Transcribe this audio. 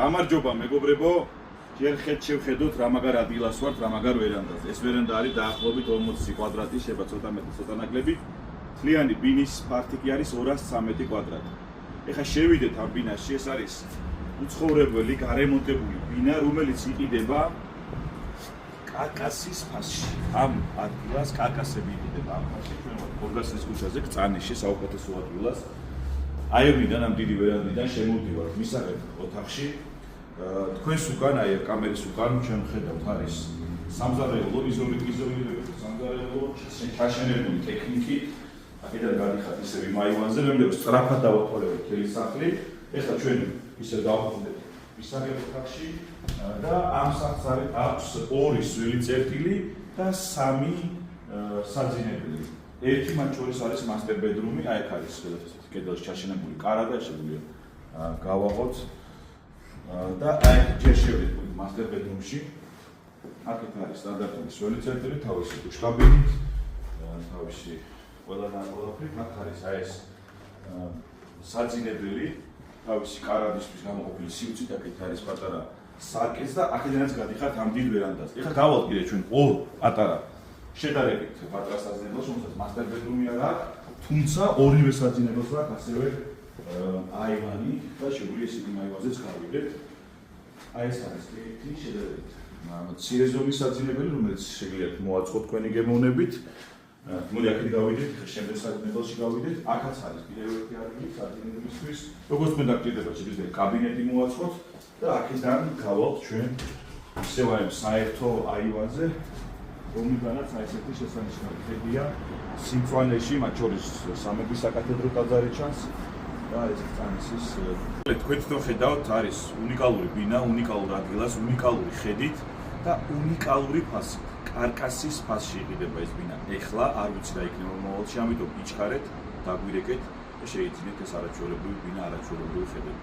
გამარჯობა მეგობრებო, ჯერ შევხედოთ რა მაგარ ადგილას ვართ, რა მაგარ ვერანდაზე. ეს ვერანდა არის დაახლოებით 40 კვადრატი, შეიძლება ცოტა მეტი, ცოტა ნაკლები. მთლიანი ბინის ფართი კი არის 213 კვადრატი. ეხლა შევიდეთ ამ ბინაში, ეს არის უცხოვრებელი, გარემონტებული ბინა, რომელიც იყიდება კაკასის ფასში. ამ ადგილას კაკასები იყიდება ამ ფასში, ჩვენ ვართ გორგასლის ქუჩაზე, კწანიში, საუკეთესო ადგილას. აივნიდან ამ დიდი ვერანდიდან შემოვდივართ მისაღებ ოთახში. თქვენს უკან, აი კამერის უკან ჩვენ ხედავთ არის სამზარეულო, იზოლირებული სამზარეულო, ჩაშენებული ტექნიკი. აქედან გადიხართ ისე იმ აივანზე, რომლებიც სწრაფად დავათვალებთ მთელი სახლი. ეხლა ჩვენ ისე დავხვდეთ მისაღებ ოთახში და ამ სახლს აქვს 2 სველი წერტილი და 3 საძინებელი. ერთი მათ შორის არის master bedroom-ი, აი აქ არის კედელში ჩაშენებული კარადა, შეგვიძლია გავაღოთ და აი ჯერ შევიდეთ master bedroom-ში. აქეთ არის სტანდარტული სველი წერტილი, თავისი დუშკაბინით, თავისი ყველაფერი, აქ არის აი ეს საძინებელი, თავისი კარადისთვის გამოყოფილი სივრცით, აქეთ არის პატარა სარკეც და აქედანაც გადიხართ ამ დიდ ვერანდაზე. ეხლა გავალთ კიდე ჩვენ 2 პატარა შედარებით პატარა საძინებელს, რომელსაც master bedroom-ი არ აქვს, თუმცა ორივე საძინებელს აქვს ასევე აივანი და შეგვიძლია ისინი აივანზეც გავიდეთ. აი ეს არის ერთი შედარებით მცირე ზომის საძინებელი, რომელიც შეგიძლიათ მოაწყოთ თქვენი გემოვნებით. მოდი აქეთ გავიდეთ, შემდეგ საძინებელში გავიდეთ. აქაც არის კიდევ ერთი ადგილი საძინებელისთვის. როგორც თქვენ დაგჭირდება, შეგვიძლია კაბინეტი მოაწყოთ და აქედან გავალთ ჩვენ ისევ აი საერთო აივანზე. რომლიდანაც აი ესეთი შესანიშნავი ხედია სიმწვანეში, მათ შორის სამების საკათედრო ტაძარი ჩანს და ეს კწანისის თქვენ თვითონ ხედავთ, არის უნიკალური ბინა, უნიკალურ ადგილას, უნიკალური ხედით და უნიკალური ფასით. კარკასის ფასში იყიდება ეს ბინა. ეხლა არ ვიცი რა იქნება მომავალში, ამიტომ იჩქარეთ, დაგვირეკეთ და შეიძინეთ ეს არაჩვეულებრივი ბინა არაჩვეულებრივი ხედით.